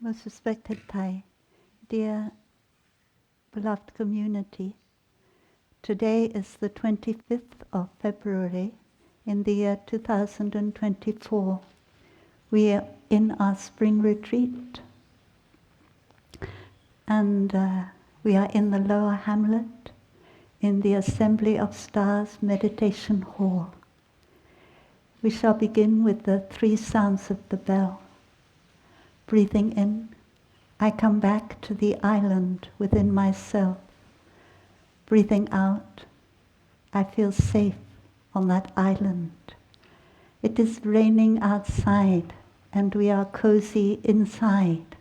Most respected Thai, dear beloved community, today is the 25th of February in the year 2024. We are in our spring retreat and we are in the lower Hamlet in the Assembly of Stars Meditation Hall. We shall begin with the 3 sounds of the bell. Breathing in, I come back to the island within myself. Breathing out, I feel safe on that island. It is raining outside and we are cozy inside.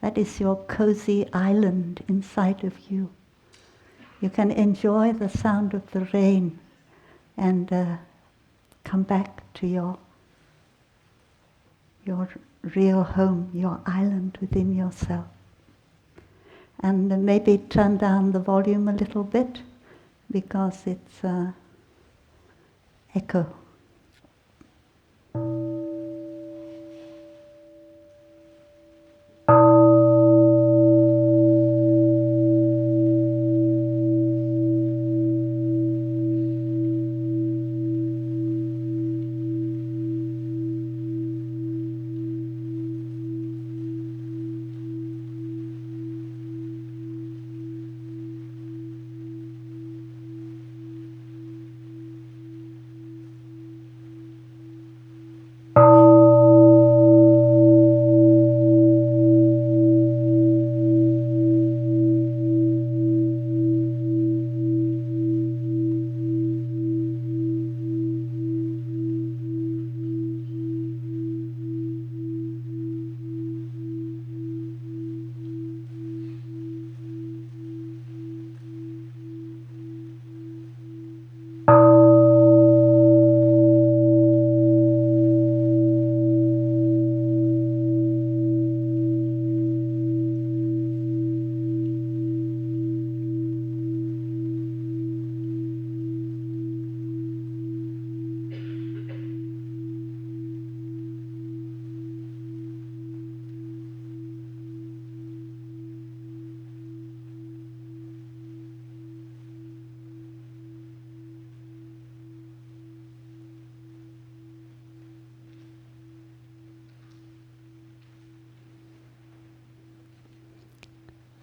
That is your cozy island inside of you. You can enjoy the sound of the rain and come back to your real home, your island within yourself. And maybe turn down the volume a little bit because it's echo.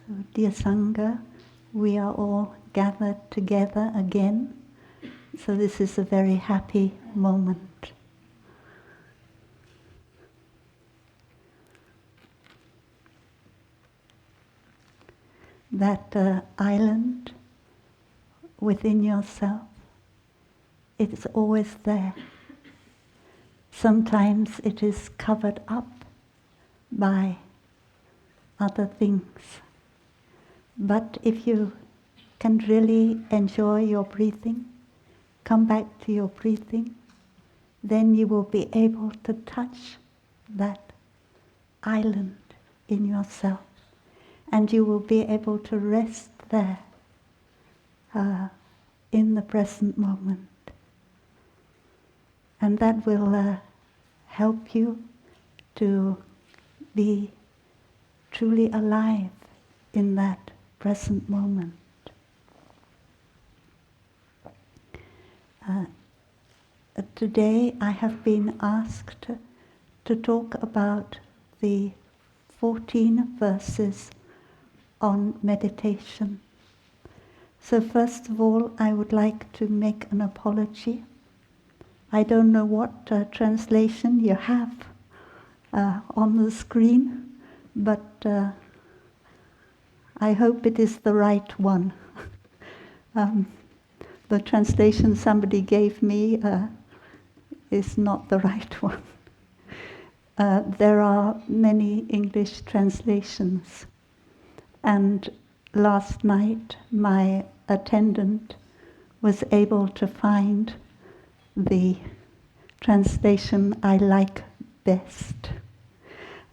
So, dear Sangha, we are all gathered together again. So this is a very happy moment. That island within yourself, it is always there. Sometimes it is covered up by other things. But if you can really enjoy your breathing, come back to your breathing, then you will be able to touch that island in yourself. And you will be able to rest there in the present moment. And that will help you to be truly alive in that present moment. Today I have been asked to talk about the 14 verses on meditation. So first of all, I would like to make an apology. I don't know what translation you have on the screen, but I hope it is the right one. The translation somebody gave me is not the right one. There are many English translations. And last night, my attendant was able to find the translation I like best.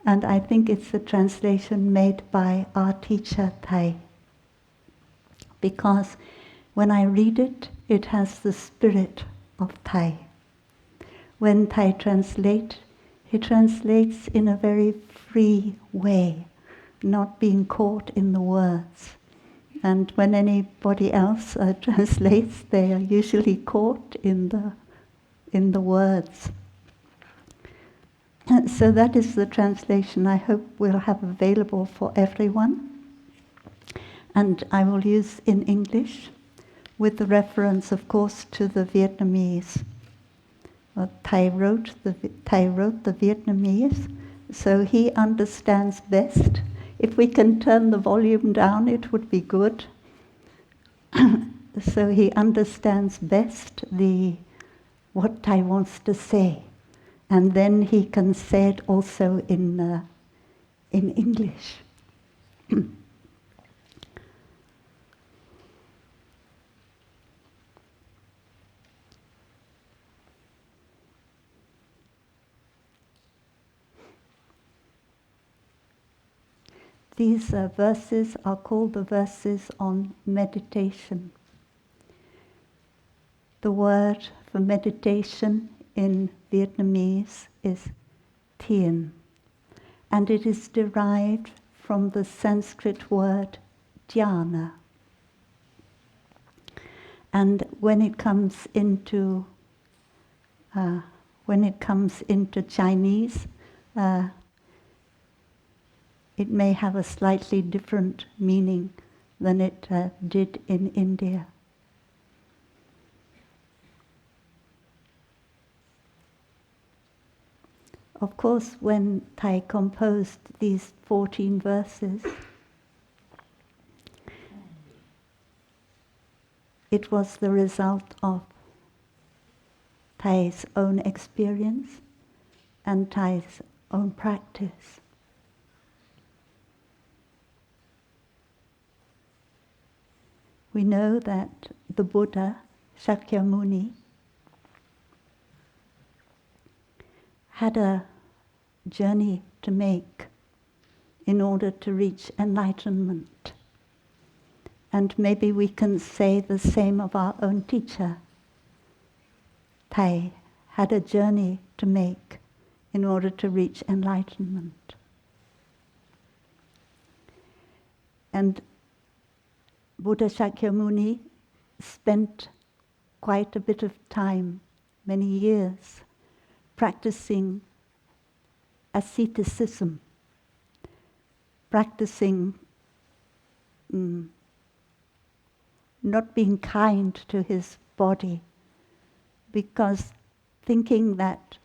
And I think it's the translation made by our teacher, Thai. Because when I read it, it has the spirit of Thai. When Thai translates, He translates in a very free way, not being caught in the words. And when anybody else translates, they are usually caught in the words. So that is the translation I hope we'll have available for everyone. And I will use in English, with the reference, of course, to the Vietnamese. Thầy wrote the Vietnamese, so he understands best. If we can turn the volume down, it would be good. So he understands best what Thầy wants to say, and then he can say it also in English. These verses are called the verses on meditation. The word for meditation in Vietnamese is thiền, and it is derived from the Sanskrit word dhyana. And when it comes into Chinese, it may have a slightly different meaning than it did in India. Of course, when Thầy composed these 14 verses, it was the result of Thay's own experience and Thay's own practice. We know that the Buddha, Shakyamuni, had a journey to make in order to reach enlightenment. And maybe we can say the same of our own teacher. Thầy had a journey to make in order to reach enlightenment. And Buddha Shakyamuni spent quite a bit of time, many years, practicing asceticism, practicing not being kind to his body, because thinking that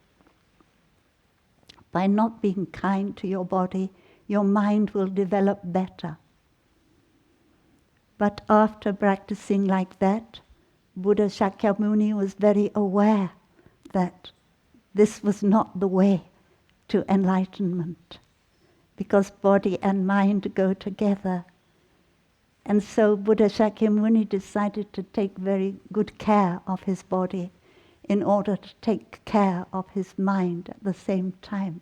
by not being kind to your body, your mind will develop better. But after practicing like that, Buddha Shakyamuni was very aware that this was not the way to enlightenment, because body and mind go together. And so Buddha Shakyamuni decided to take very good care of his body in order to take care of his mind at the same time.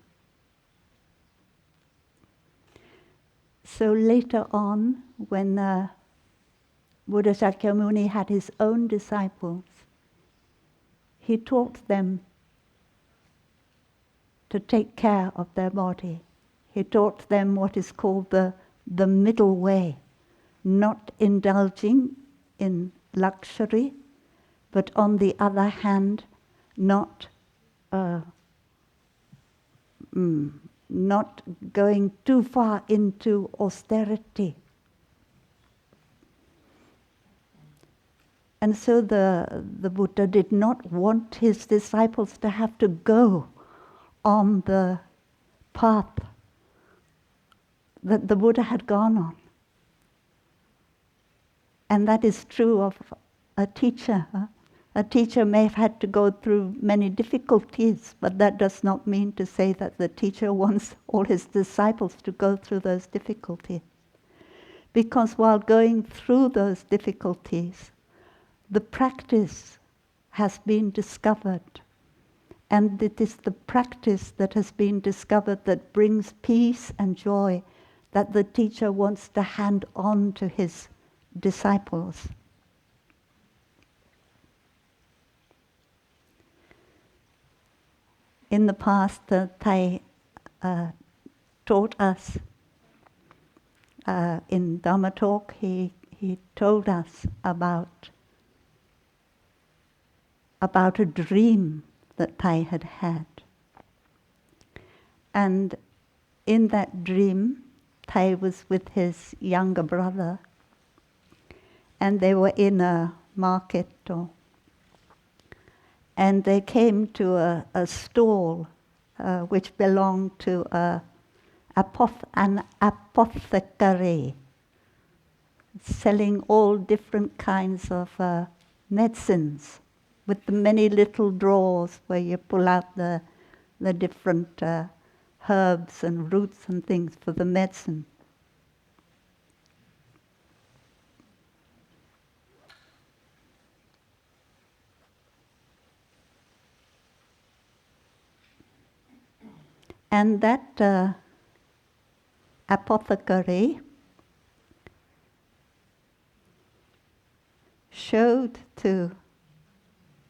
So later on, when Buddha Shakyamuni had his own disciples, he taught them to take care of their body. He taught them what is called the middle way, not indulging in luxury, but on the other hand, not going too far into austerity. And so the Buddha did not want his disciples to have to go on the path that the Buddha had gone on. And that is true of a teacher. A teacher may have had to go through many difficulties, but that does not mean to say that the teacher wants all his disciples to go through those difficulties. Because while going through those difficulties, the practice has been discovered. And it is the practice that has been discovered that brings peace and joy that the teacher wants to hand on to his disciples. in the past, Thai taught us in Dharma talk. He told us about a dream that Thai had had, and in that dream, Thai was with his younger brother, and they were in a market, and they came to a stall which belonged to an apothecary, selling all different kinds of medicines, with the many little drawers where you pull out the different herbs and roots and things for the medicine. And that apothecary showed to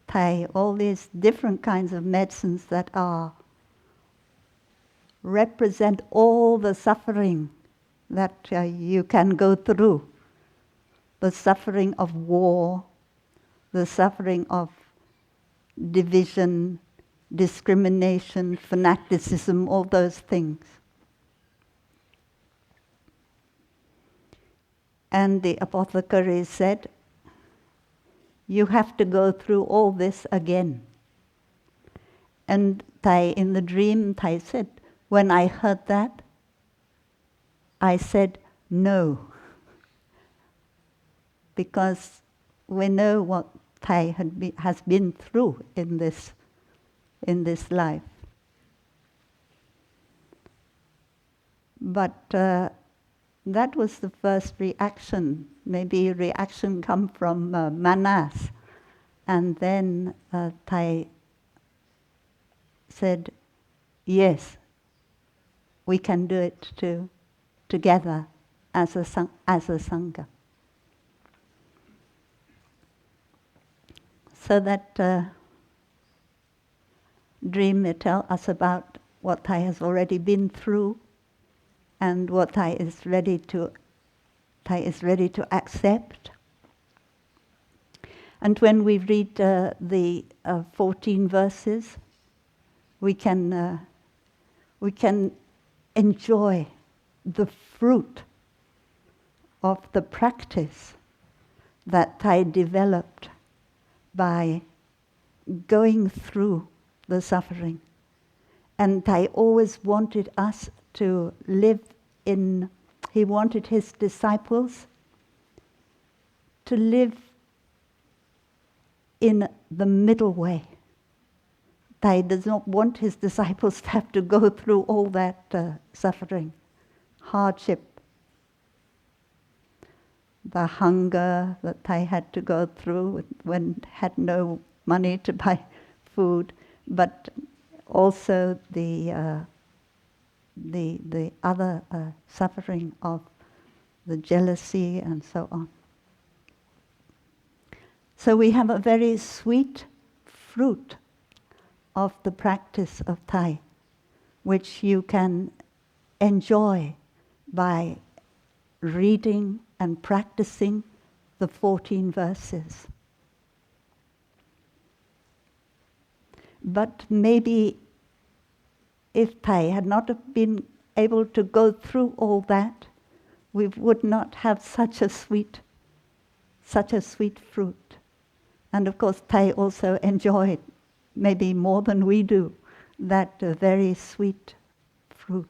Thai all these different kinds of medicines that represent all the suffering that you can go through. The suffering of war, the suffering of division, discrimination, fanaticism, all those things. And the apothecary said, you have to go through all this again. And Thai, in the dream, Thai said, when I heard that, I said no. Because we know what Thai has been through in this life. But that was the first reaction. Maybe reaction come from manas. And then Thai said, yes, we can do it together as a Sangha. So that dream may tell us about what Thai has already been through and what Thai is ready to accept. And when we read the 14 verses, we can enjoy the fruit of the practice that Thai developed by going through the suffering. And Thai always wanted us to live he wanted his disciples to live in the middle way. Thai does not want his disciples to have to go through all that suffering, hardship, the hunger that Thai had to go through when had no money to buy food, but also the other suffering of the jealousy and so on. So we have a very sweet fruit of the practice of Thai, which you can enjoy by reading and practicing the 14 verses. But maybe if Thai had not been able to go through all that, we would not have such a sweet fruit. And of course, Thai also enjoyed, maybe more than we do, that very sweet fruit.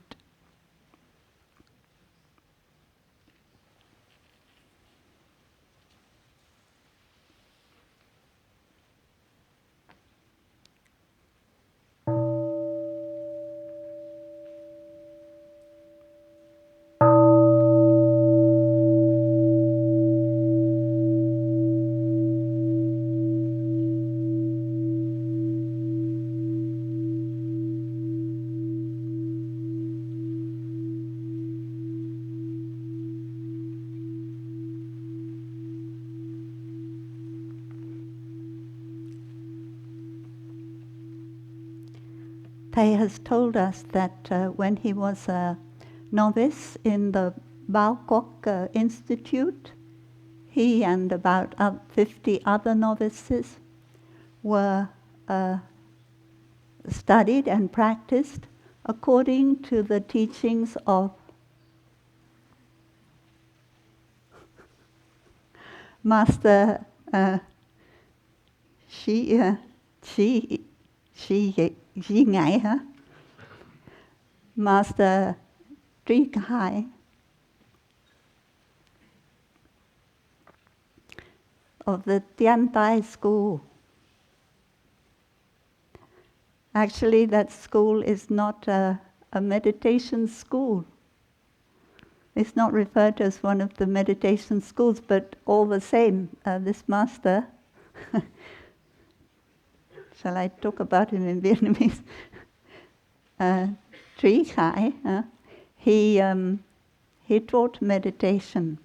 Thầy has told us that when he was a novice in the Bao Kok Institute, he and about 50 other novices were studied and practiced according to the teachings of Master Shi Ngại, Master Trí Khai of the Tian Tai school. Actually, that school is not a meditation school. It's not referred to as one of the meditation schools, but all the same, this master, shall I talk about him in Vietnamese? Trí Khai, he taught meditation,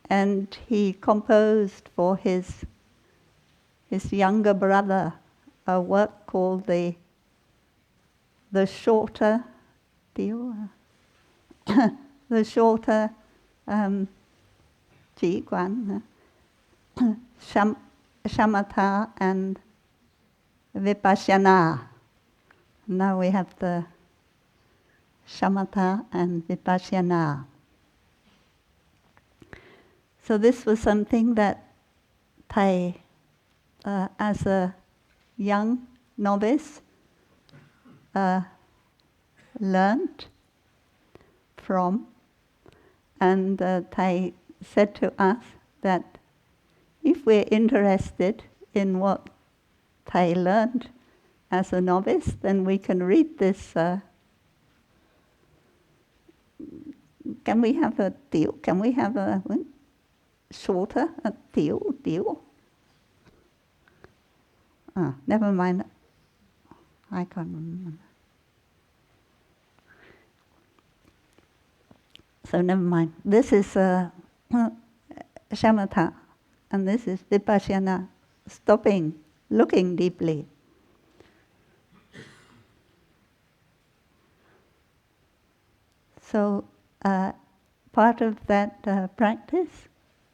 and he composed for his younger brother a work called the shorter deal, the shorter chỉ quán, Shamatha and Vipassana. Now we have the Shamatha and Vipassana. So this was something that Thầy, as a young novice, learned from, and Thầy said to us that if we're interested in what Thầy learned as a novice, then we can read this. Can we have a tiểu? Can we have a shorter, a tiểu? Never mind. I can't remember. So never mind. This is Shamatha, and this is Vipassana, stopping, looking deeply. So part of that practice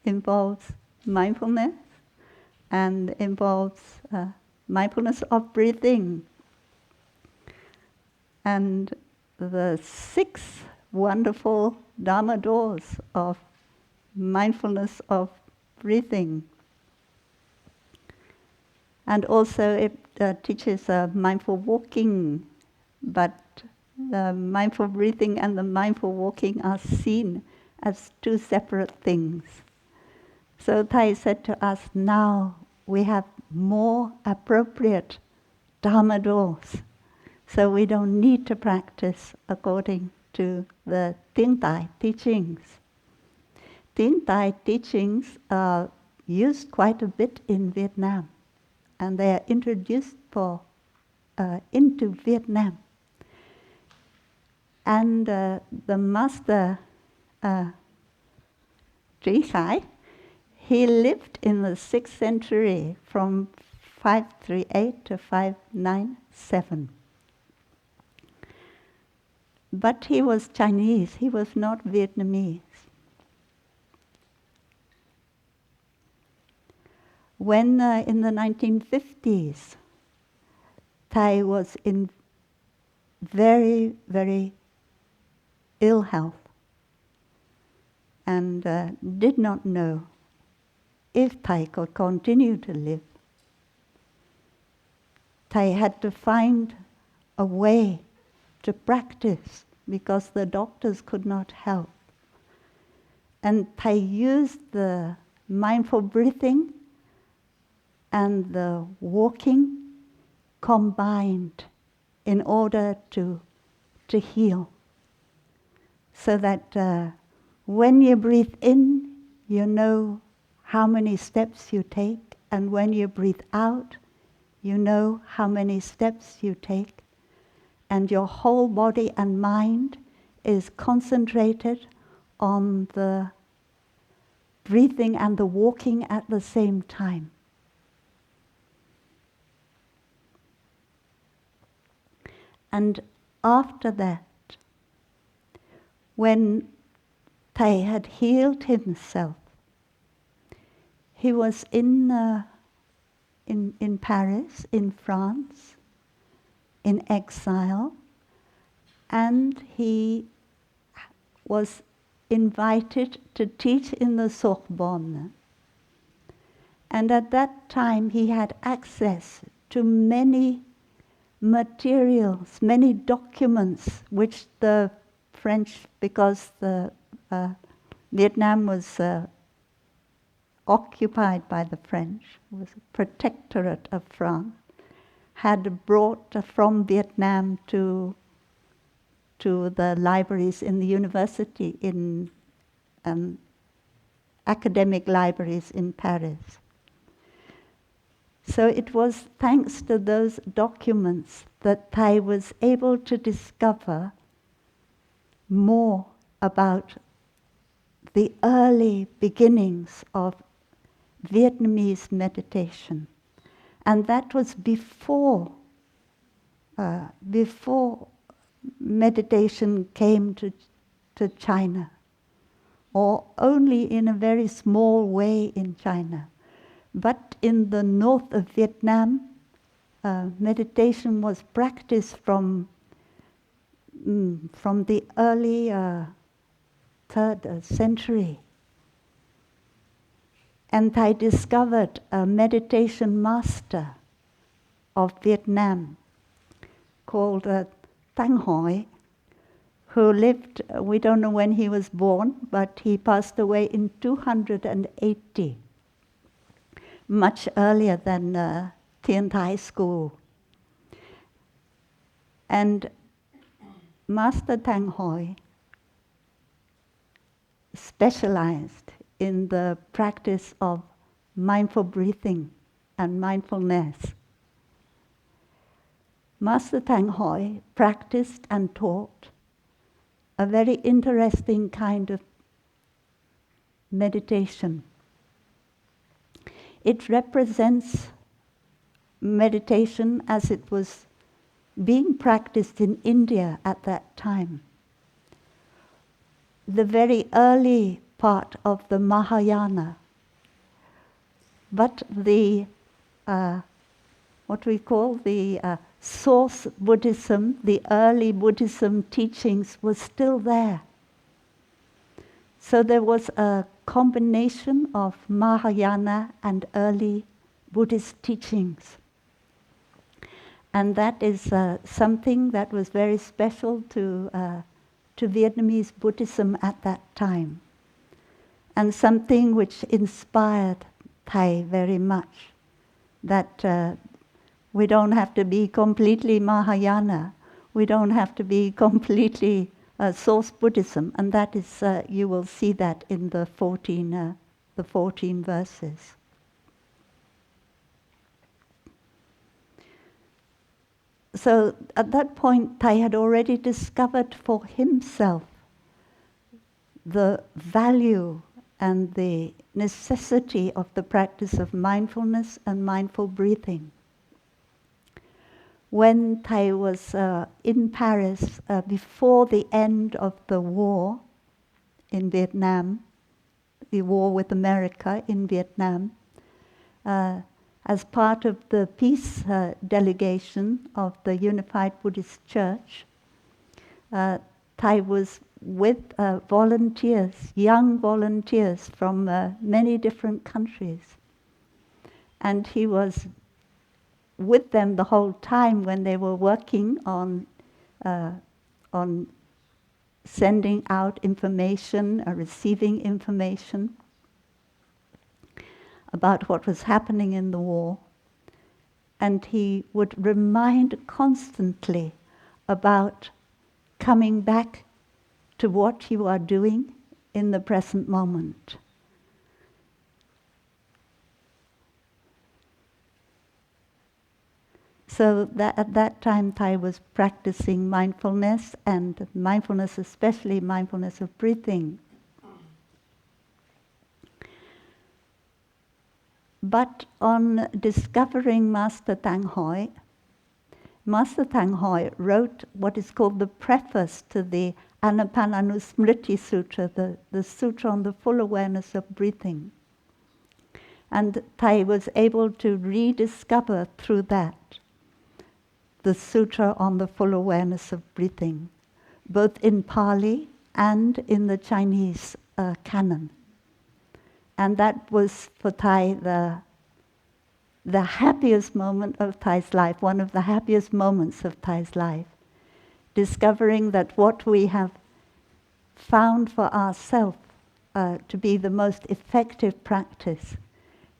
involves mindfulness and involves mindfulness of breathing. And the 6 wonderful Dharma doors of mindfulness of breathing. And also it teaches mindful walking, but the mindful breathing and the mindful walking are seen as 2 separate things. So Thầy said to us, now we have more appropriate Dharma doors, so we don't need to practice according to the Tiếng Tai teachings. Tiếng Tai teachings are used quite a bit in Vietnam, and they are introduced into Vietnam. And the master, Trí Khai, he lived in the 6th century from 538 to 597. But he was Chinese, he was not Vietnamese. When in the 1950s, Thầy was in very, very ill health and did not know if Thầy could continue to live. Thầy had to find a way to practice because the doctors could not help. And Thầy used the mindful breathing and the walking combined in order to heal. So that when you breathe in, you know how many steps you take, and when you breathe out, you know how many steps you take, and your whole body and mind is concentrated on the breathing and the walking at the same time. And after that, when Thầy had healed himself, he was in Paris, in France, in exile, and he was invited to teach in the Sorbonne. And at that time he had access to many materials, many documents which the French, because Vietnam was occupied by the French, was a protectorate of France, had brought from Vietnam to the libraries in the university, in academic libraries in Paris. So it was thanks to those documents that Thầy was able to discover more about the early beginnings of Vietnamese meditation. And that was before meditation came to China, or only in a very small way in China. But in the north of Vietnam, meditation was practiced from the early 3rd century. And Thầy discovered a meditation master of Vietnam called Tăng Hoi, who lived, we don't know when he was born, but he passed away in 280, much earlier than Thiên Thai school. And Master Tăng Hoi specialized in the practice of mindful breathing and mindfulness. Master Tăng Hoi practiced and taught a very interesting kind of meditation. It represents meditation as it was being practiced in India at that time. The very early part of the Mahayana, but the what we call the source Buddhism, the early Buddhism teachings was still there. So there was a combination of Mahayana and early Buddhist teachings. And that is something that was very special to Vietnamese Buddhism at that time, and something which inspired Thầy very much, that we don't have to be completely Mahayana, we don't have to be completely source Buddhism, and that is, you will see that in the 14 verses. So at that point, Thầy had already discovered for himself the value and the necessity of the practice of mindfulness and mindful breathing. When Thầy was in Paris before the end of the war in Vietnam, the war with America in Vietnam, as part of the peace delegation of the Unified Buddhist Church, Thầy was with volunteers, young volunteers from many different countries. And he was with them the whole time when they were working on sending out information, receiving information about what was happening in the war. And he would remind constantly about coming back to what you are doing in the present moment. So that at that time Thầy was practicing mindfulness, and mindfulness, especially mindfulness of breathing. But on discovering Master Tăng Hoi Master Tang Hoi wrote what is called the preface to the Anapananusmriti Sutra, the sutra on the full awareness of breathing. And Thai was able to rediscover through that the sutra on the full awareness of breathing, both in Pali and in the Chinese canon. And that was for Thai the happiest moment of Thai's life, one of the happiest moments of Thai's life, discovering that what we have found for ourselves to be the most effective practice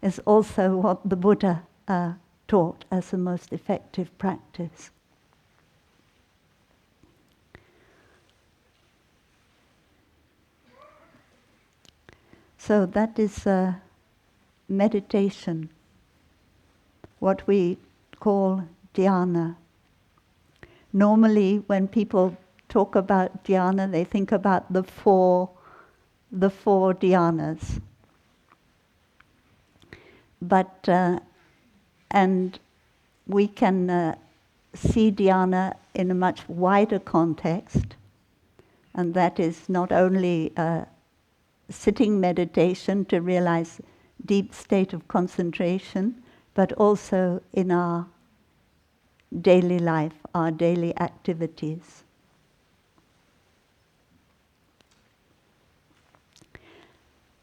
is also what the Buddha taught as the most effective practice. So that is meditation, what we call dhyana. Normally, when people talk about dhyana, they think about the four dhyanas. But and we can see dhyana in a much wider context, and that is not only sitting meditation to realize deep state of concentration, but also in our daily life, our daily activities.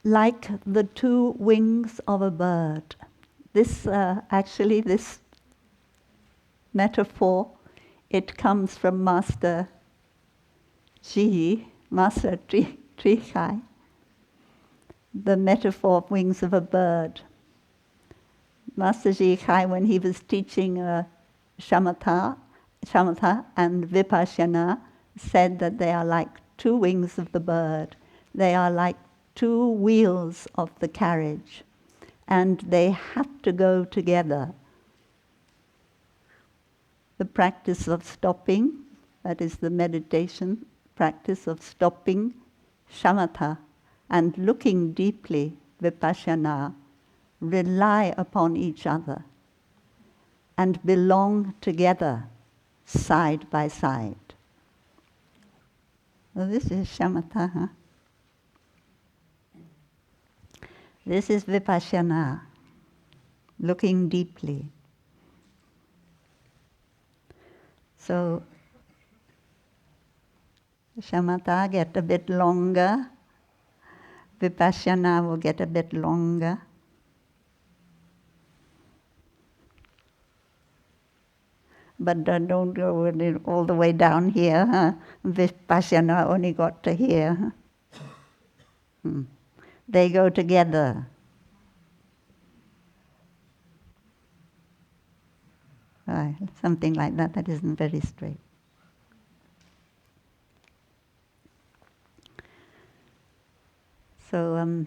Like the two wings of a bird. This metaphor, it comes from Master Tri Khai, the metaphor of wings of a bird. Master Ji Khai, when he was teaching Shamatha and Vipassana, said that they are like two wings of the bird. They are like two wheels of the carriage, and they have to go together. The practice of stopping, that is the meditation practice of stopping, Shamatha, and looking deeply, Vipassana, rely upon each other and belong together, side by side. Well, this is Shamatha. Huh? This is Vipassana, looking deeply. So, Shamatha get a bit longer, Vipassana will get a bit longer. But don't go all the way down here. Huh? Vipassana only got to here. Huh? They go together. Something like that. That isn't very straight. So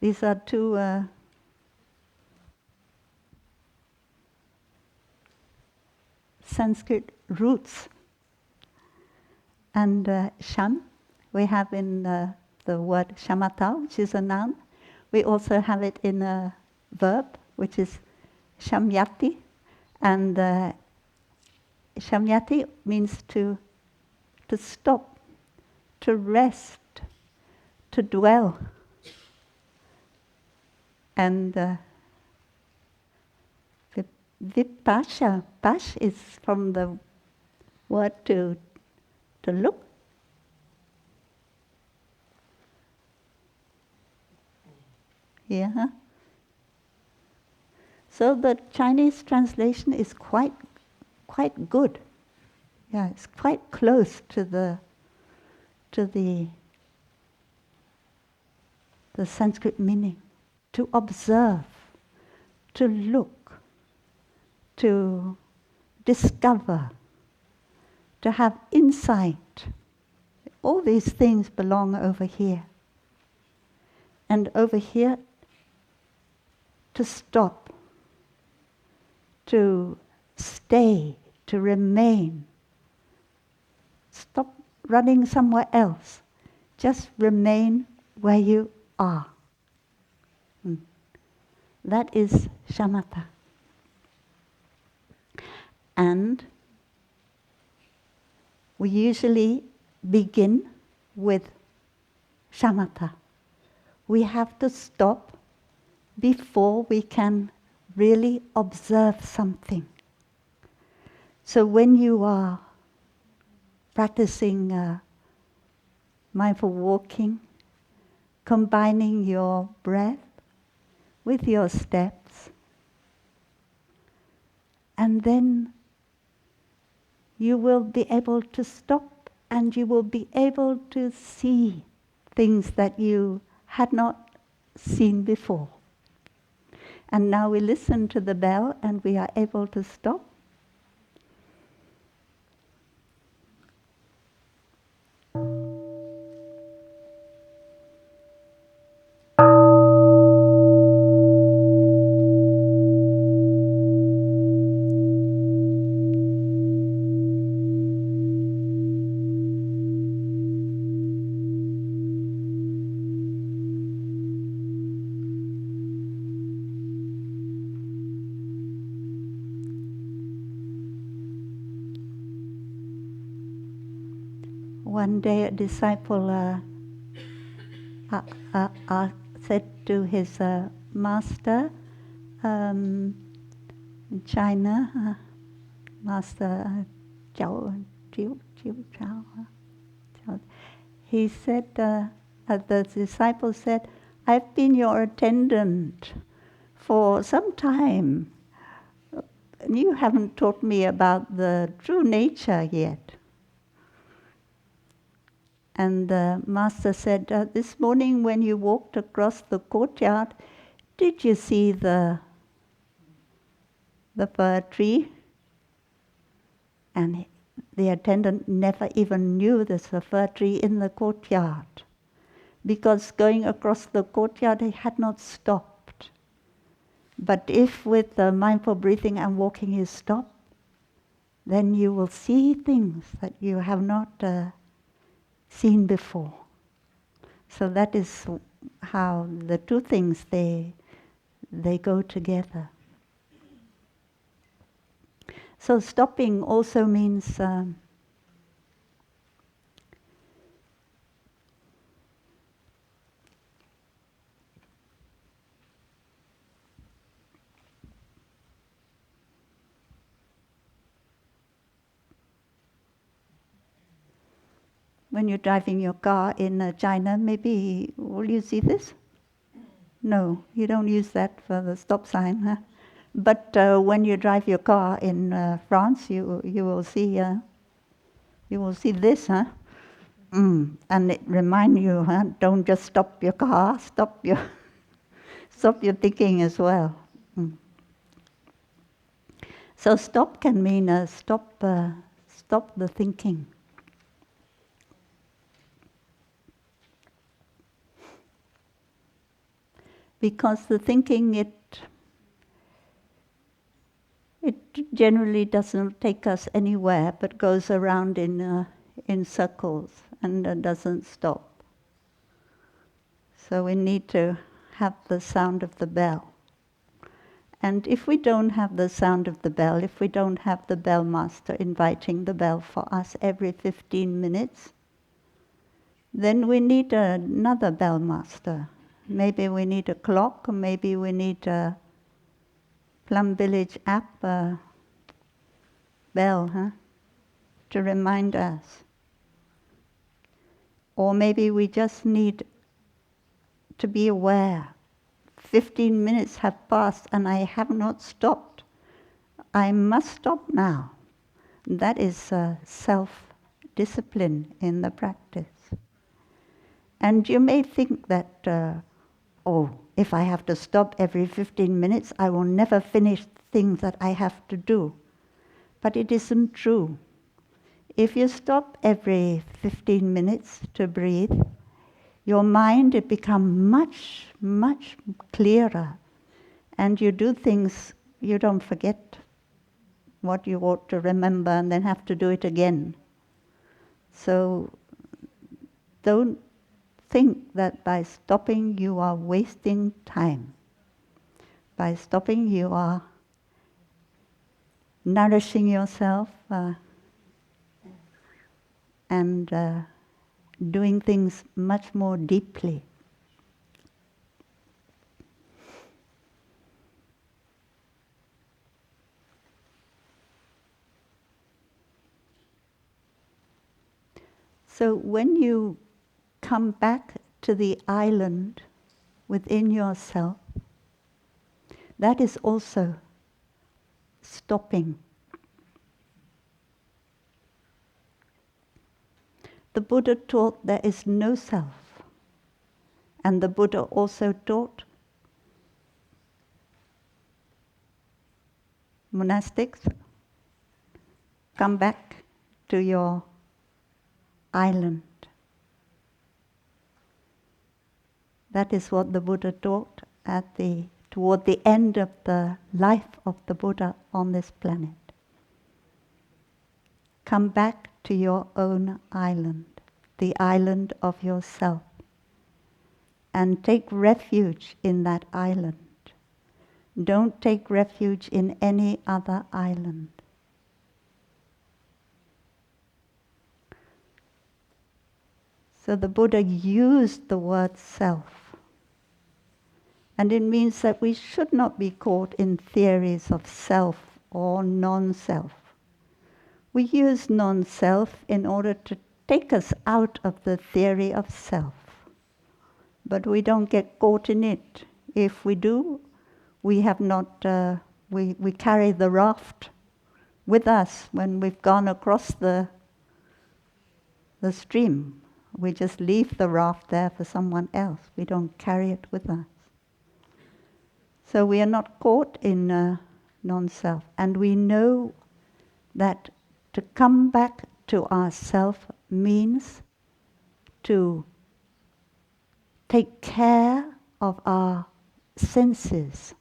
these are two Sanskrit roots. And sham, we have in the word shamatha, which is a noun. We also have it in a verb, which is shamyati. And shamyati means to stop, to rest, to dwell. And vipasha, pash is from the word to look. Yeah. Huh? So the Chinese translation is quite good. Yeah, it's quite close to the Sanskrit meaning. To observe, to look. to discover, to have insight. All these things belong over here. And over here, to stop, to stay, to remain. Stop running somewhere else. Just remain where you are. That is shamatha. And we usually begin with shamatha. We have to stop before we can really observe something. So when you are practicing mindful walking, combining your breath with your steps, and then you will be able to stop and you will be able to see things that you had not seen before. And now we listen to the bell and we are able to stop. One day a disciple said to his master in China, Master Chiu Chao, he said, the disciple said, "I've been your attendant for some time. You haven't taught me about the true nature yet." And the master said, "This morning when you walked across the courtyard, did you see the fir tree?" And the attendant never even knew there's a fir tree in the courtyard, because going across the courtyard he had not stopped. But if with the mindful breathing and walking you stop, then you will see things that you have not seen before. So that is how the two things, they go together. So stopping also means when you're driving your car in China, maybe, will you see this? No, you don't use that for the stop sign, huh? But when you drive your car in France, you will see this, huh? And it reminds you, huh? Don't just stop your car, stop your thinking as well. So stop can mean stop the thinking. Because the thinking, it generally doesn't take us anywhere, but goes around in circles and doesn't stop. So we need to have the sound of the bell. And if we don't have the sound of the bell, if we don't have the bell master inviting the bell for us every 15 minutes, then we need another bell master. Maybe we need a clock, or maybe we need a Plum Village app bell, huh? To remind us. Or maybe we just need to be aware. 15 minutes have passed and I have not stopped. I must stop now. That is self-discipline in the practice. And you may think that, If I have to stop every 15 minutes, I will never finish things that I have to do. But it isn't true. If you stop every 15 minutes to breathe, your mind, it becomes much, much clearer. And you do things, you don't forget what you ought to remember and then have to do it again. So don't think that by stopping you are wasting time. By stopping you are nourishing yourself and doing things much more deeply. So when you come back to the island within yourself, that is also stopping. The Buddha taught there is no self. And the Buddha also taught monastics, come back to your island. That is what the Buddha taught toward the end of the life of the Buddha on this planet. Come back to your own island, the island of yourself, and take refuge in that island. Don't take refuge in any other island. So the Buddha used the word self. And it means that we should not be caught in theories of self or non-self. We use non-self in order to take us out of the theory of self. But we don't get caught in it. If we do, we have not, we carry the raft with us when we've gone across the stream. We just leave the raft there for someone else. We don't carry it with us. So we are not caught in non-self. And we know that to come back to ourself means to take care of our senses.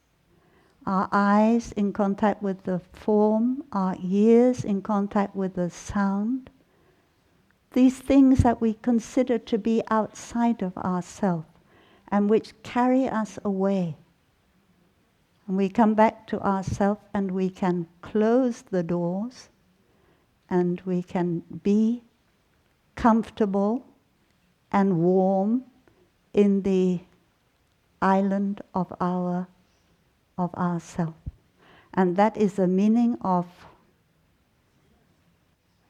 Our eyes in contact with the form, our ears in contact with the sound. These things that we consider to be outside of ourself and which carry us away. And we come back to ourself and we can close the doors and we can be comfortable and warm in the island of ourself. And that is the meaning of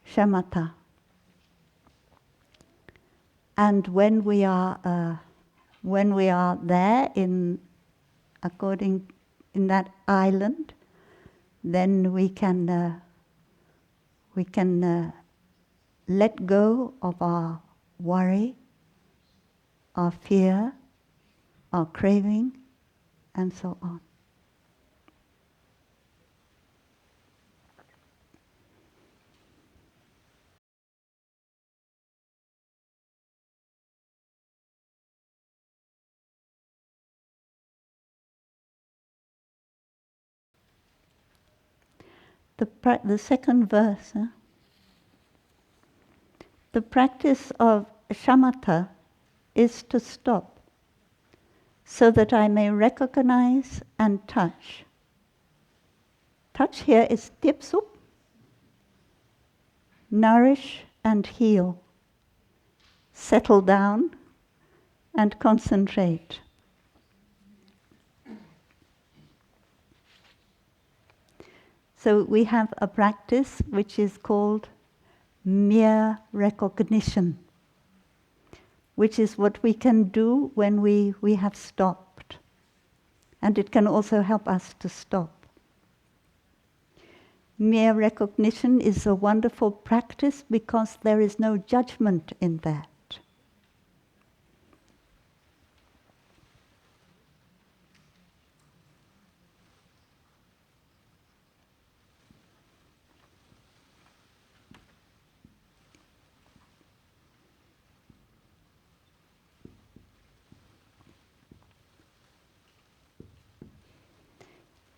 Shamatha. And when we are there in that island, then we can let go of our worry, our fear, our craving, and so on. The second verse, the practice of shamatha is to stop, so that I may recognize and touch. Touch here is tipsup, nourish and heal, settle down and concentrate. So we have a practice which is called mere recognition, which is what we can do when we have stopped. And it can also help us to stop. Mere recognition is a wonderful practice because there is no judgment in that.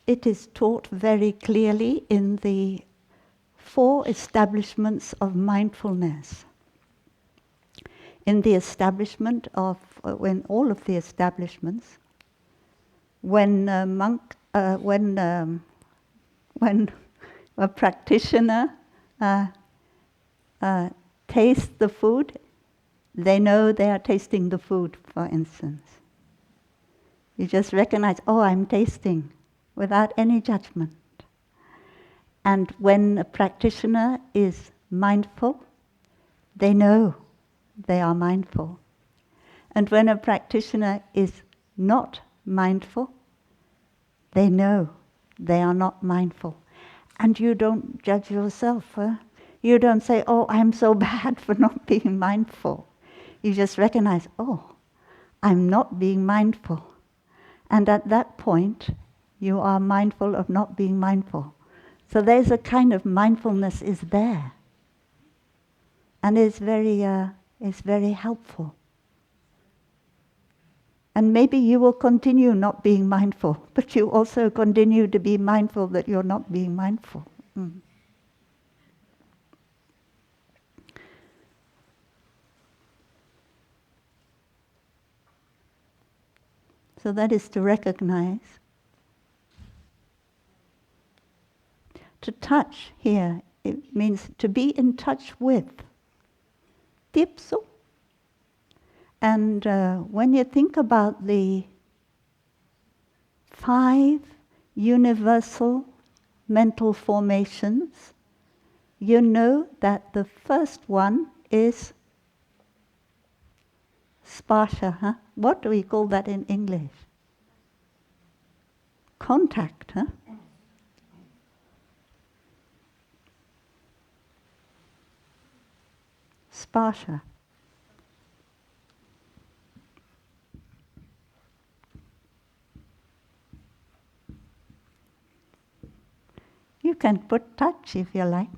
it is taught very clearly in the 4 establishments of mindfulness. In the establishment of, when all of the establishments, when a monk, when a practitioner tastes the food, they know they are tasting the food, for instance. You just recognize, oh, I'm tasting, without any judgment. And when a practitioner is mindful, they know they are mindful. And when a practitioner is not mindful, they know they are not mindful. And you don't judge yourself. You don't say, oh, I'm so bad for not being mindful. You just recognize, oh, I'm not being mindful. And at that point, you are mindful of not being mindful. So there's a kind of mindfulness is there. And it's very helpful. And maybe you will continue not being mindful, but you also continue to be mindful that you're not being mindful. So that is to recognize. To touch here, it means to be in touch with. Tipso. And when you think about the 5 universal mental formations, you know that the first one is sparsha. Huh? What do we call that in English? Contact. Huh? Sparsha. You can put touch if you like.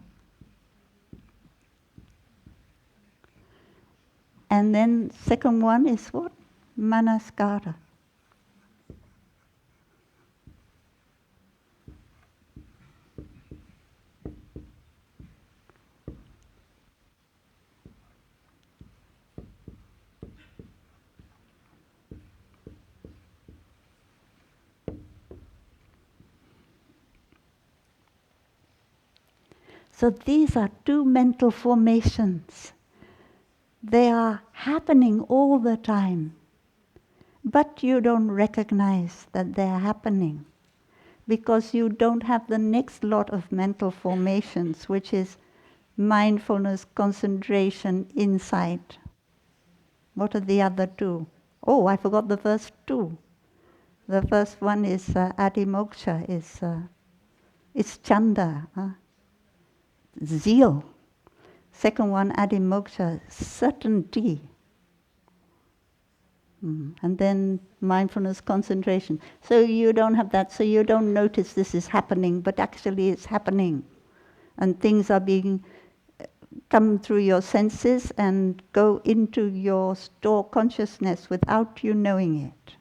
And then second one is what? Manaskara. So these are 2 mental formations. They are happening all the time. But you don't recognize that they are happening because you don't have the next lot of mental formations, which is mindfulness, concentration, insight. What are the other 2? Oh, I forgot the first 2. The first one is adimoksha, is chanda, zeal. Second one, adimoksha, certainty. And then mindfulness, concentration. So you don't have that, so you don't notice this is happening, but actually it's happening. And things are being come through your senses and go into your store consciousness without you knowing it.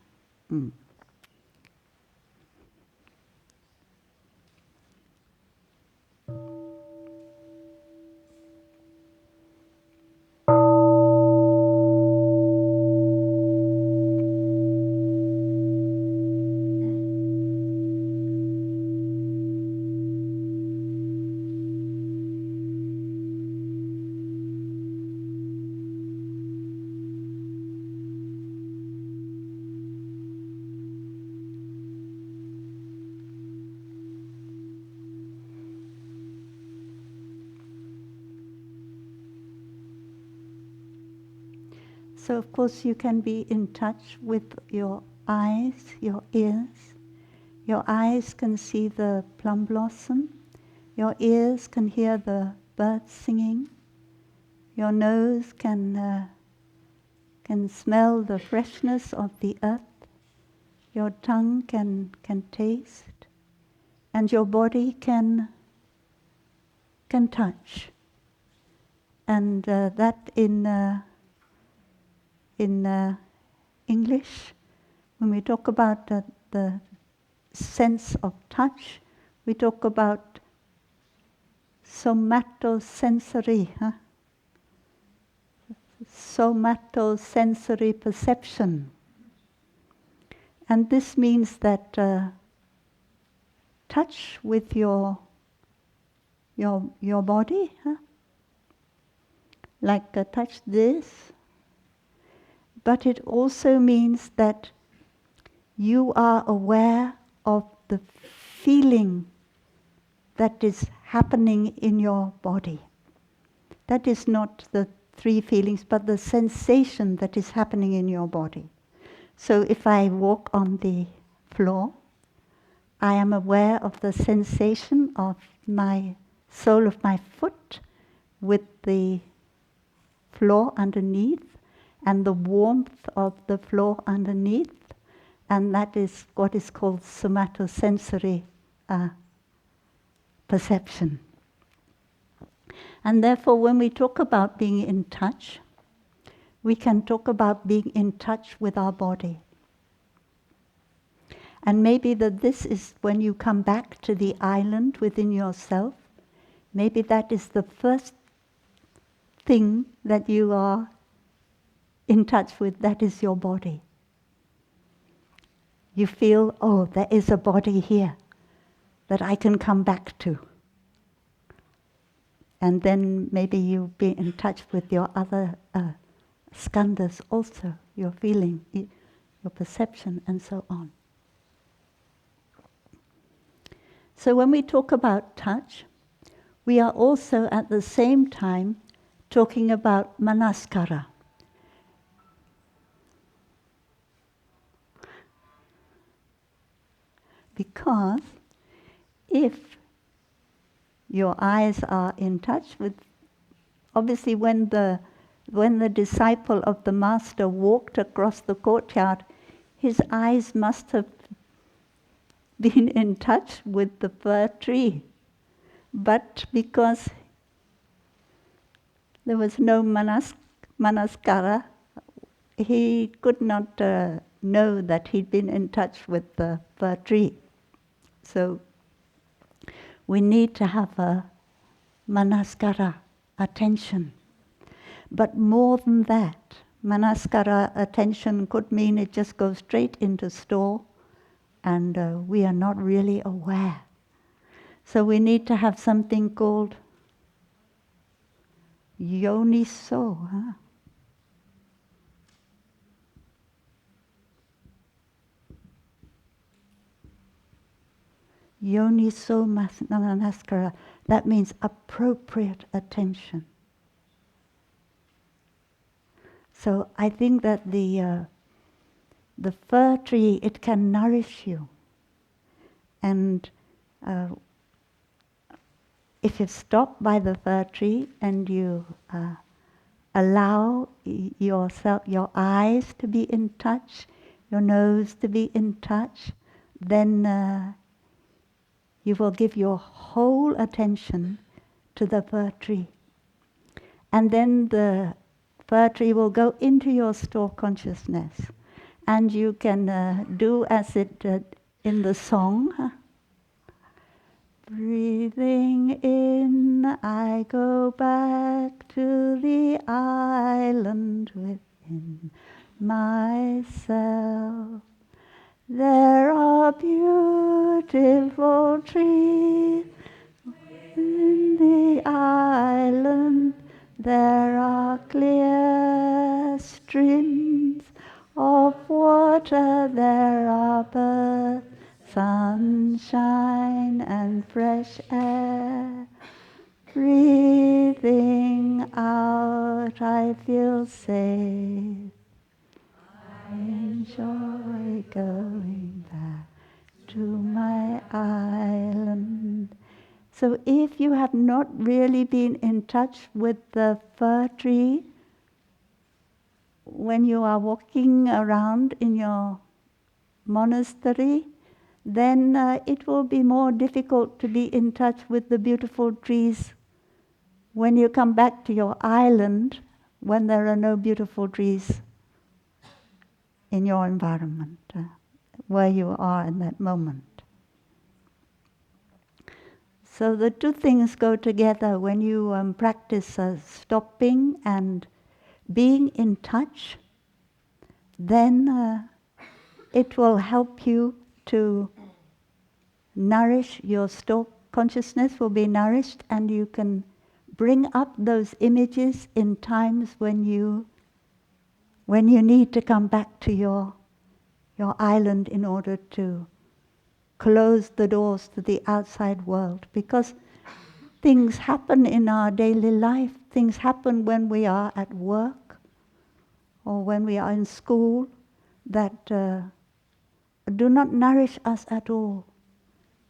So of course you can be in touch with your eyes, your ears. Your eyes can see the plum blossom. Your ears can hear the birds singing. Your nose can smell the freshness of the earth. Your tongue can taste. And your body can touch. And that in English, when we talk about the sense of touch, we talk about somatosensory, somatosensory perception. And this means that touch with your body, like touch this, but it also means that you are aware of the feeling that is happening in your body. That is not the three feelings, but the sensation that is happening in your body. So if I walk on the floor, I am aware of the sensation of my sole of my foot with the floor underneath and the warmth of the floor underneath, and that is what is called somatosensory perception. And therefore, when we talk about being in touch, we can talk about being in touch with our body. And maybe that this is when you come back to the island within yourself, maybe that is the first thing that you are in touch with, that is your body. You feel, oh, there is a body here that I can come back to. And then maybe you'll be in touch with your other skandhas also, your feeling, your perception, and so on. So when we talk about touch, we are also at the same time talking about manaskara. Because if your eyes are in touch with, obviously when the disciple of the master walked across the courtyard, his eyes must have been in touch with the fir tree. But because there was no manaskara, he could not know that he'd been in touch with the fir tree. So we need to have a manaskara, attention. But more than that, manaskara attention could mean it just goes straight into store and we are not really aware. So we need to have something called yoniso. Yoniso manaskara, that means appropriate attention. So I think that the fir tree, it can nourish you. And if you stop by the fir tree and you allow yourself, your eyes to be in touch, your nose to be in touch, then you will give your whole attention to the fir tree. And then the fir tree will go into your store consciousness. And you can do as it in the song. Breathing in, I go back to the island within myself. There are beautiful trees in the island. There are clear streams of water. There are birds, sunshine and fresh air. Breathing out, I feel safe. I enjoy going back to my island. So if you have not really been in touch with the fir tree, when you are walking around in your monastery, then it will be more difficult to be in touch with the beautiful trees when you come back to your island, when there are no beautiful trees in your environment, where you are in that moment. So the two things go together. When you practice stopping and being in touch, then it will help you to nourish your stored consciousness, will be nourished, and you can bring up those images in times when you need to come back to your island in order to close the doors to the outside world. Because things happen in our daily life, things happen when we are at work or when we are in school that do not nourish us at all.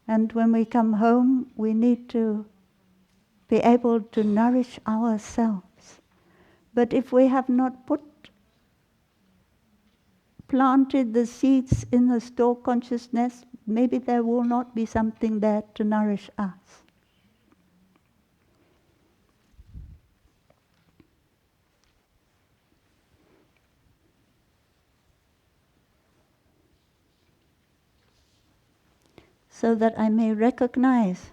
And when we come home, we need to be able to nourish ourselves. But if we have not planted the seeds in the stored consciousness, maybe there will not be something there to nourish us. So that I may recognize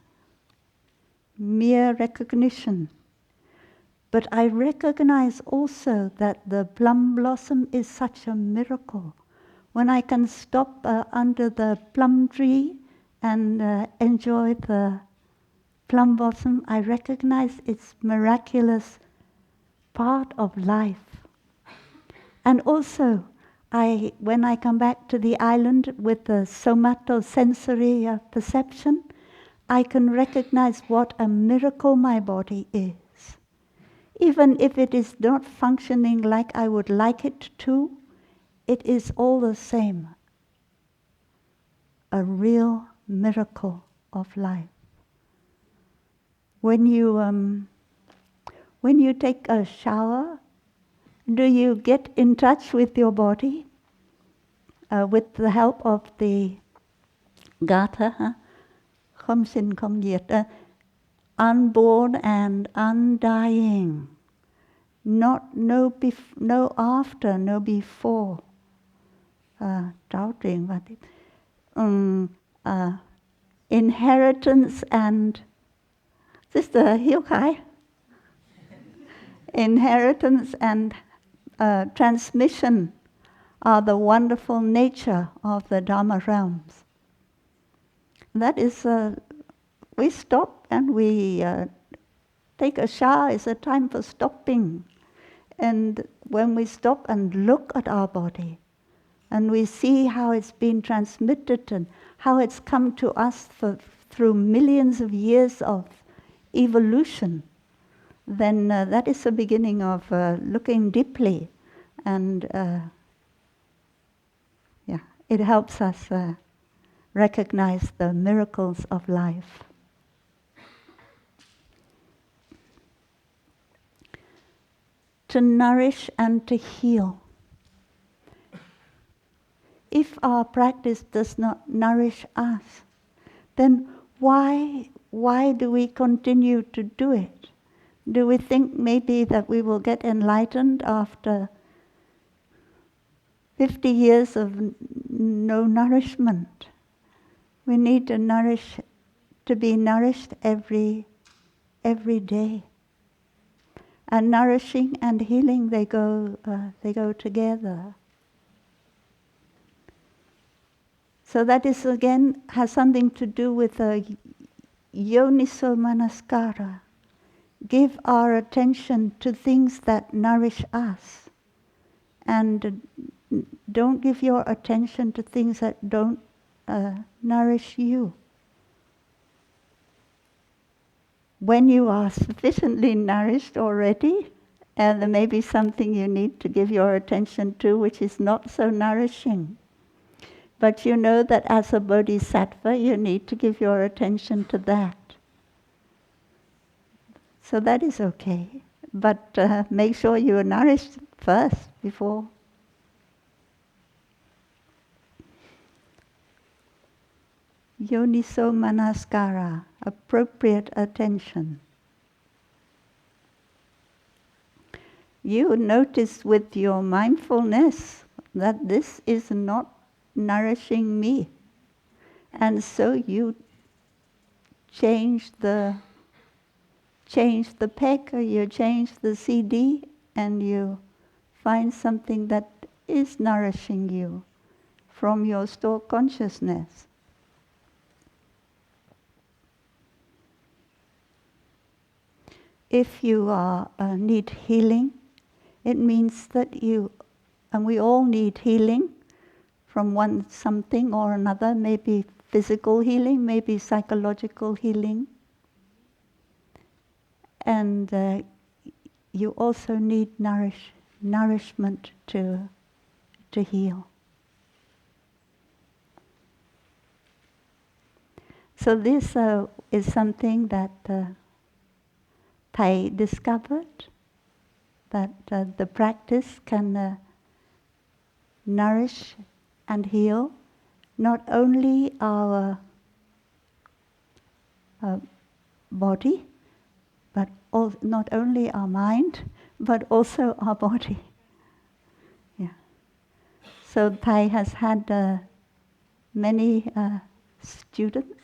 mere recognition. But I recognize also that the plum blossom is such a miracle. When I can stop under the plum tree and enjoy the plum blossom, I recognize its miraculous part of life. And also, when I come back to the island with the somatosensory perception, I can recognize what a miracle my body is. Even if it is not functioning like I would like it to, it is all the same a real miracle of life. When you take a shower, do you get in touch with your body with the help of the Gatha, không sinh không diệt, unborn and undying, no after, no before. Trao truyền và tiếp. Inheritance and Sister Hiếu Khai. Inheritance and transmission are the wonderful nature of the Dharma realms. That is, we stop and we take a shower. It's a time for stopping. And when we stop and look at our body, and we see how it's been transmitted and how it's come to us through millions of years of evolution, then that is the beginning of looking deeply. And it helps us recognize the miracles of life. To nourish and to heal. If our practice does not nourish us, then why do we continue to do it? Do we think maybe that we will get enlightened after 50 years of no nourishment? We need to be nourished every day. And nourishing and healing, they go together. So that is again has something to do with yoniso manaskara. Give our attention to things that nourish us, and don't give your attention to things that don't nourish you. When you are sufficiently nourished already, and there may be something you need to give your attention to which is not so nourishing. But you know that as a bodhisattva, you need to give your attention to that. So that is okay. But make sure you are nourished first before. Yoniso manaskara, appropriate attention. You notice with your mindfulness that this is not nourishing me. And so you change the peg, or you change the CD, and you find something that is nourishing you from your stored consciousness. If you need healing, it means that you, and we all need healing from one something or another, maybe physical healing, maybe psychological healing. And you also need nourishment to heal. So this is something that Thầy discovered, that the practice can nourish and heal not only our body, but not only our mind, but also our body. Yeah. So Thầy has had many students.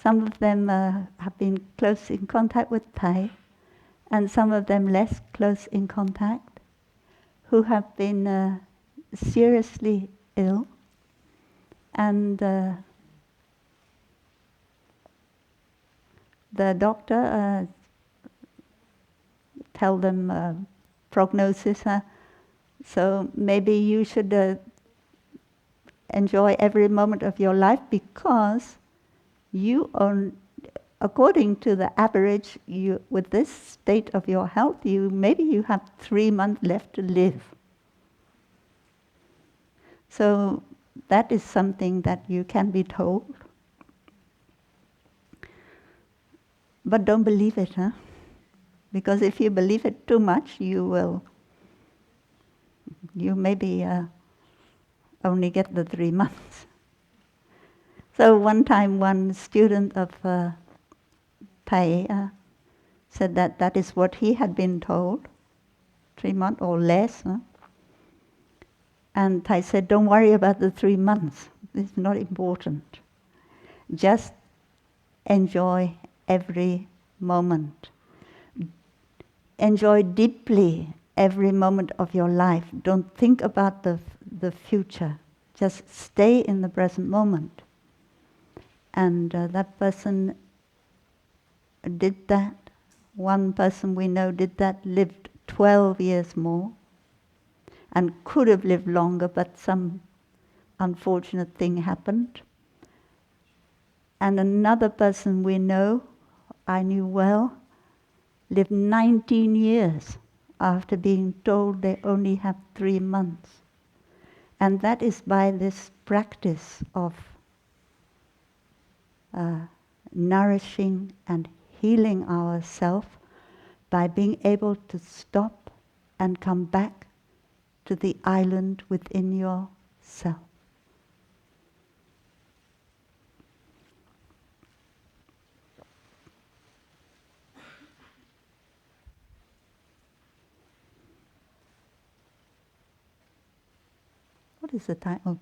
Some of them have been close in contact with Thầy, and some of them less close in contact, who have been seriously ill. And the doctor tell them prognosis, so maybe you should enjoy every moment of your life, because you own, according to the average, you, with this state of your health, maybe you have 3 months left to live. So that is something that you can be told. But don't believe it, because if you believe it too much, you maybe only get the 3 months. So one time, one student of Thầy said that is what he had been told, 3 months or less. And Thầy said, don't worry about the 3 months. It's not important. Just enjoy every moment. Enjoy deeply every moment of your life. Don't think about the future. Just stay in the present moment. And that person did that. One person we know did that, lived 12 years more, and could have lived longer, but some unfortunate thing happened. And another person we know, I knew well, lived 19 years after being told they only have 3 months. And that is by this practice of nourishing and healing ourselves, by being able to stop and come back to the island within yourself. What is the time? Oh.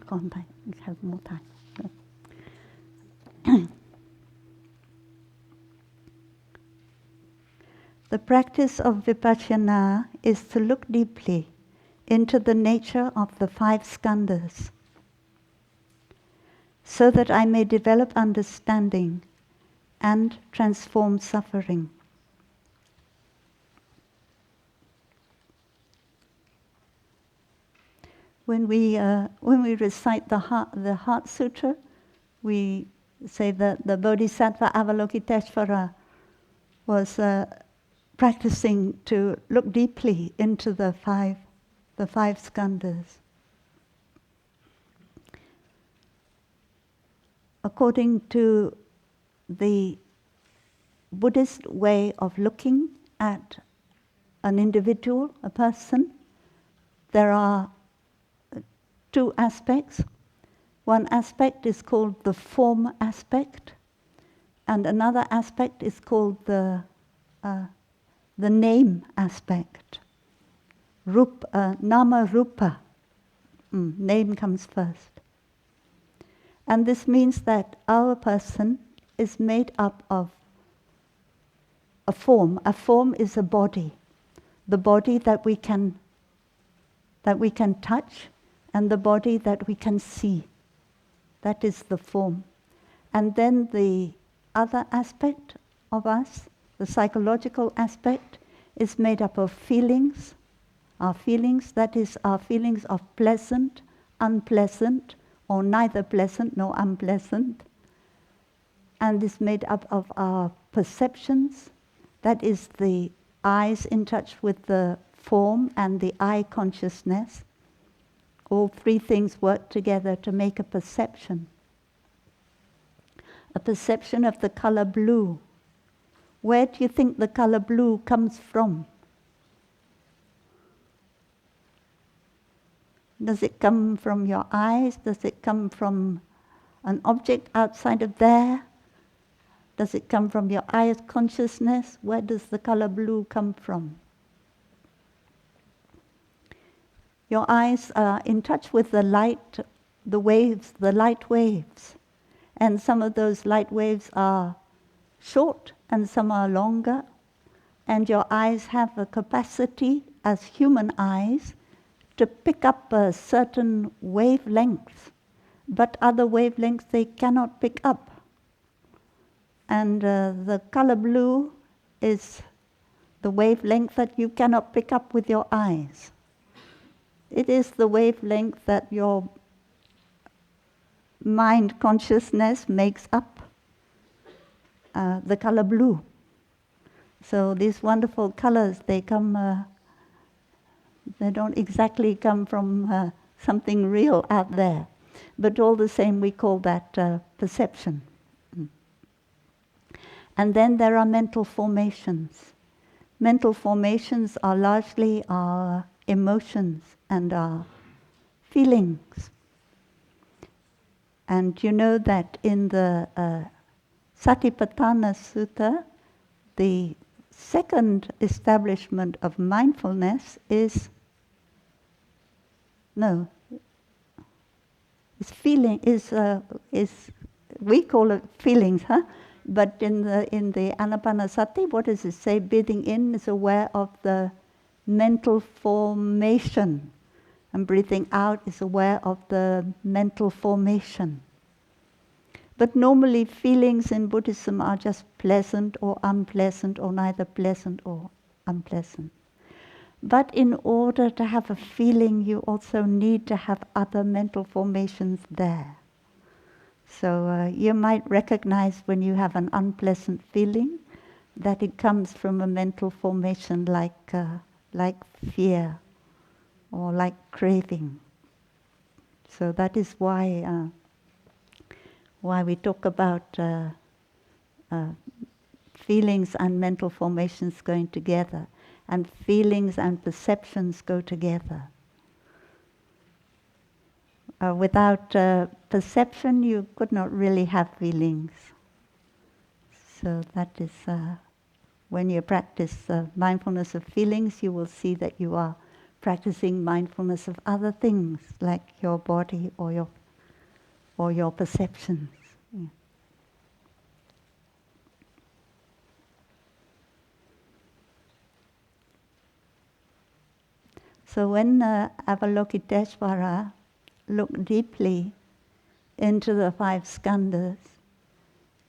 Còn time. We have more time. The practice of Vipassana is to look deeply into the nature of the 5 skandhas, so that I may develop understanding and transform suffering. When we recite the Heart Sutra, we say that the Bodhisattva Avalokiteshvara was practicing to look deeply into the five skandhas. According to the Buddhist way of looking at an individual, a person, there are two aspects. One aspect is called the form aspect, and another aspect is called the name aspect. Nama rupa. Name comes first. And this means that our person is made up of a form. A form is a body. The body that we can touch, and the body that we can see. That is the form. And then the other aspect of us, the psychological aspect, is made up of feelings. Our feelings, that is our feelings of pleasant, unpleasant, or neither pleasant nor unpleasant. And is made up of our perceptions. That is the eyes in touch with the form and the eye consciousness. All three things work together to make a perception. A perception of the color blue. Where do you think the color blue comes from? Does it come from your eyes? Does it come from an object outside of there? Does it come from your eye consciousness? Where does the color blue come from? Your eyes are in touch with the light, the waves, the light waves. And some of those light waves are short and some are longer. And your eyes have a capacity as human eyes to pick up a certain wavelength, but other wavelengths they cannot pick up. And the color blue is the wavelength that you cannot pick up with your eyes. It is the wavelength that your mind consciousness makes up the color blue. So these wonderful colors, they don't exactly come from something real out there. But all the same, we call that perception. And then there are mental formations. Mental formations are largely our emotions and our feelings. And you know that in the Satipatthana Sutta, the second establishment of mindfulness is feeling, we call it feelings, huh? But in the Anapanasati, what does it say? Breathing in is aware of the mental formation, and breathing out is aware of the mental formation. But normally feelings in Buddhism are just pleasant or unpleasant, or neither pleasant or unpleasant. But in order to have a feeling, you also need to have other mental formations there. So you might recognize when you have an unpleasant feeling that it comes from a mental formation like fear or like craving. So that is why we talk about feelings and mental formations going together, and feelings and perceptions go together. Without perception, you could not really have feelings. So that is, when you practice mindfulness of feelings, you will see that you are practicing mindfulness of other things, like your body or your perceptions. Yeah. So when Avalokiteshvara looked deeply into the five skandhas,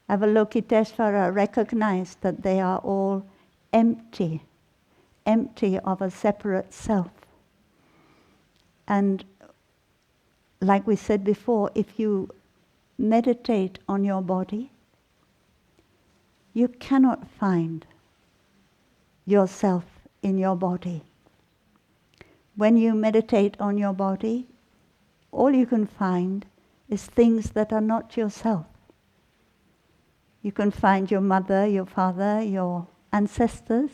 Avalokiteshvara recognized that they are all empty of a separate self. And like we said before, if you meditate on your body, you cannot find yourself in your body. When you meditate on your body, all you can find is things that are not yourself. You can find your mother, your father, your ancestors.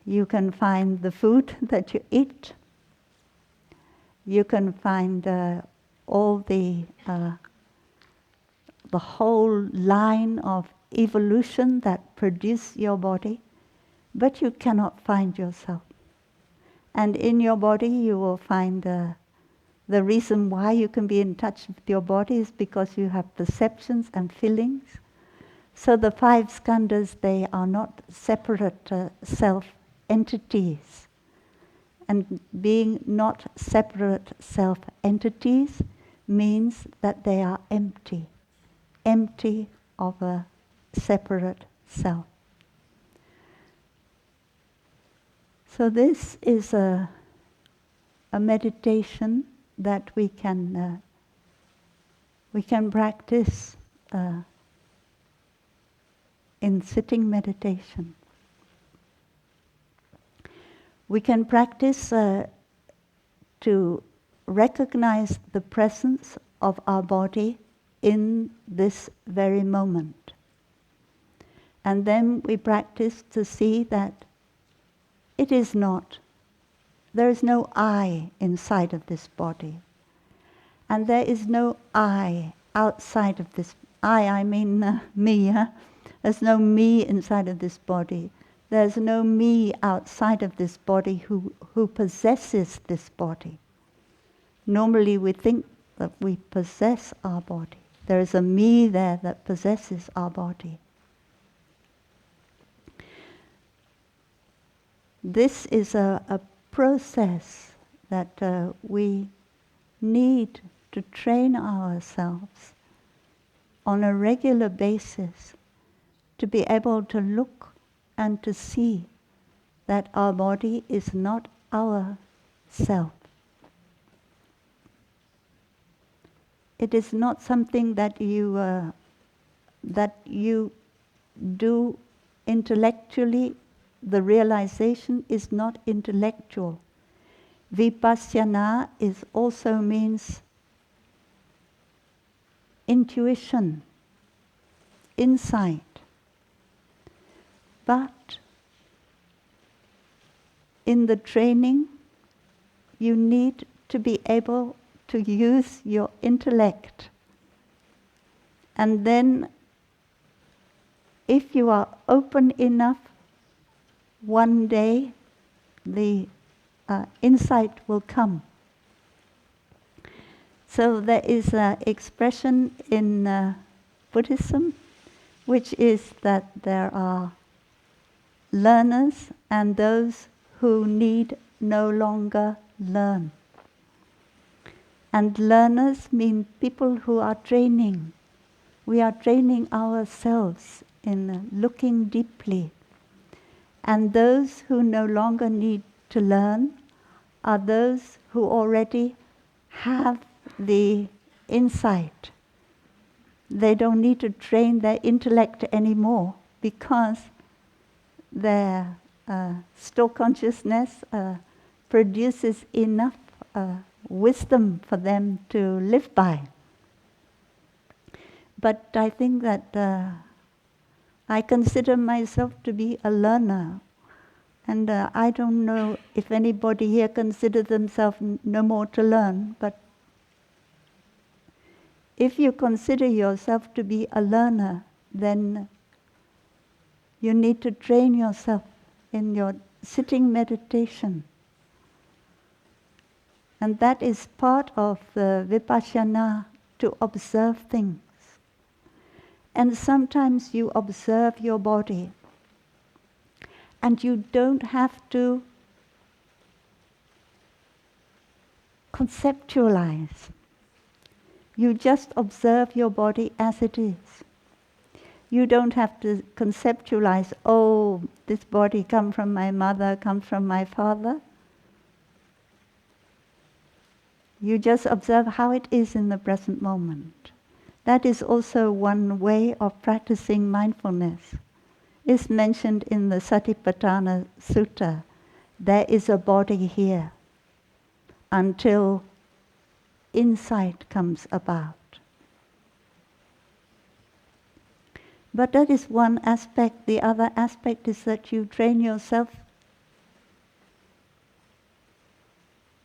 You can find the food that you eat. You can find all the whole line of evolution that produced your body, but you cannot find yourself. And in your body you will find the reason why you can be in touch with your body is because you have perceptions and feelings. So the 5 skandhas, they are not separate self-entities. And being not separate self-entities means that they are empty, empty of a separate self. So this is a meditation that we can practice in sitting meditation. We can practice to recognize the presence of our body in this very moment. And then we practice to see that it is not, there is no I inside of this body. And there is no I outside of this. I mean me. Huh? There's no me inside of this body. There's no me outside of this body who possesses this body. Normally we think that we possess our body. There is a me there that possesses our body. This is a process that we need to train ourselves on a regular basis to be able to look and to see that our body is not our self. It is not something that you do intellectually. The realization is not intellectual. Vipassana also means intuition, insight. But in the training, you need to be able to use your intellect. And then, if you are open enough, one day the insight will come. So there is an expression in Buddhism, which is that there are learners and those who need no longer learn. And learners mean people who are training. We are training ourselves in looking deeply. And those who no longer need to learn are those who already have the insight. They don't need to train their intellect anymore because their still consciousness produces enough wisdom for them to live by. But I think that I consider myself to be a learner. And I don't know if anybody here considers themselves no more to learn, but if you consider yourself to be a learner, then you need to train yourself in your sitting meditation. And that is part of the Vipassana, to observe things. And sometimes you observe your body, and you don't have to conceptualize. You just observe your body as it is. You don't have to conceptualize, oh, this body comes from my mother, comes from my father. You just observe how it is in the present moment. That is also one way of practicing mindfulness. It's mentioned in the Satipatthana Sutta. There is a body here until insight comes about. But that is one aspect. The other aspect is that you train yourself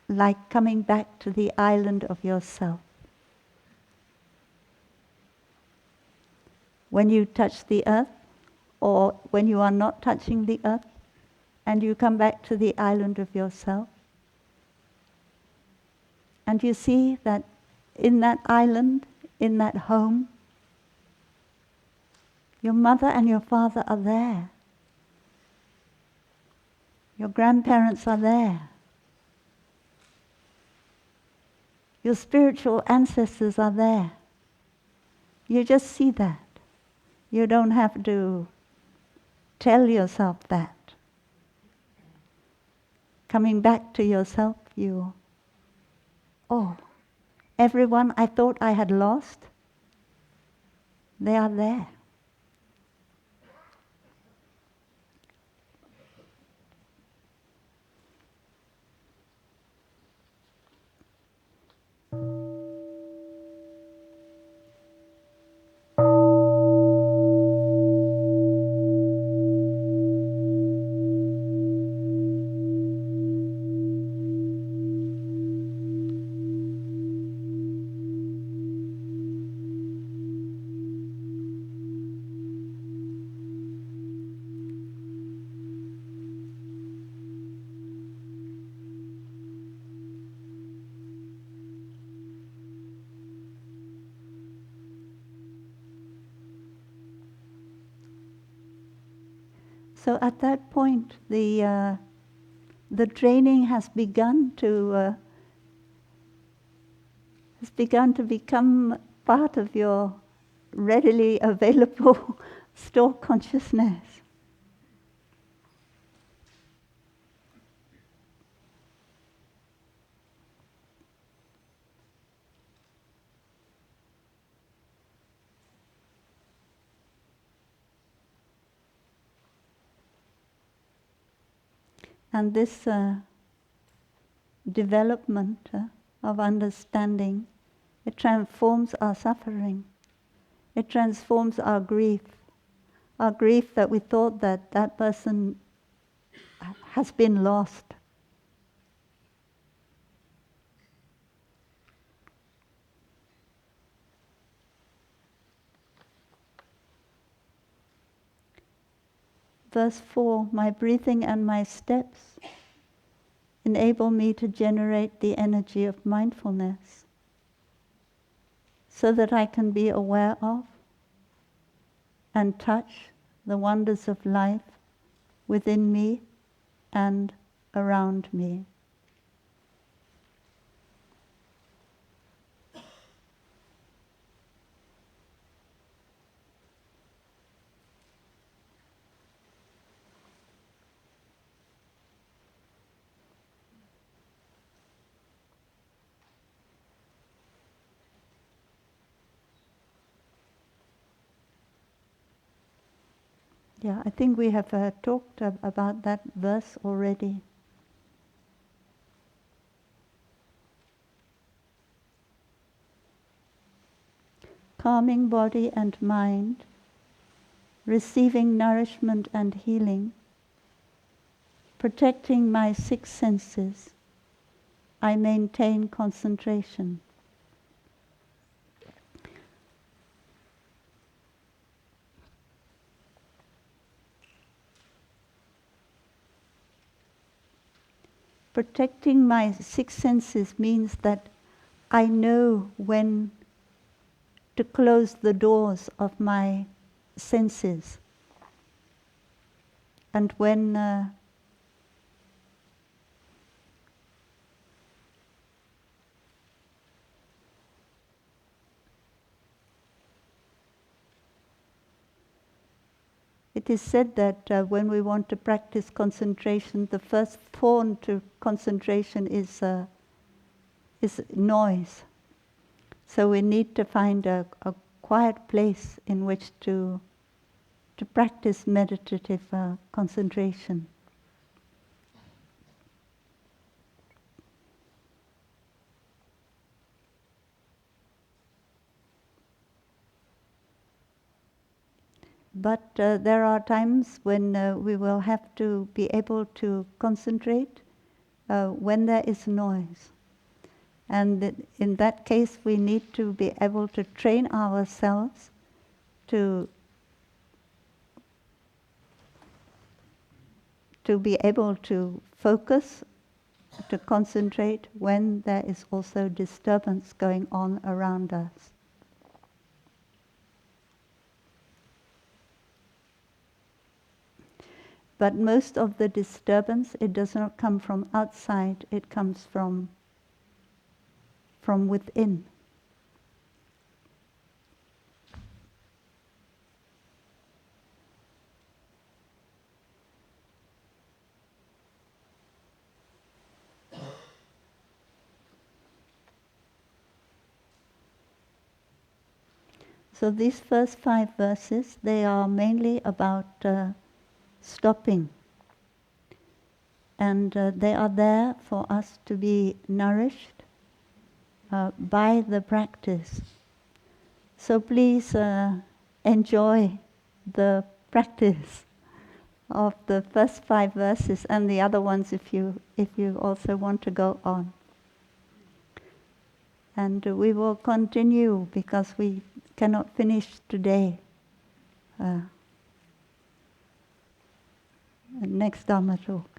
like coming back to the island of yourself. When you touch the earth, or when you are not touching the earth, and you come back to the island of yourself, and you see that in that island, in that home, your mother and your father are there. Your grandparents are there. Your spiritual ancestors are there. You just see that. You don't have to tell yourself that. Coming back to yourself, everyone I thought I had lost, they are there. So at that point, the training has begun to become part of your readily available store consciousness. And this development of understanding, it transforms our suffering. It transforms our grief that we thought that that person has been lost. Verse 4, my breathing and my steps enable me to generate the energy of mindfulness so that I can be aware of and touch the wonders of life within me and around me. Yeah, I think we have talked about that verse already. Calming body and mind, receiving nourishment and healing, protecting my six senses, I maintain concentration. Protecting my six senses means that I know when to close the doors of my senses and when it is said that when we want to practice concentration, the first thorn to concentration is noise. So we need to find a quiet place in which to practice meditative concentration. But there are times when we will have to be able to concentrate when there is noise. And in that case, we need to be able to train ourselves to be able to focus, to concentrate when there is also disturbance going on around us. But most of the disturbance, it does not come from outside, it comes from within. So these first 5 verses, they are mainly about stopping. And they are there for us to be nourished by the practice. So please enjoy the practice of the first 5 verses and the other ones if you also want to go on. And we will continue because we cannot finish today. Next Dhamma talk.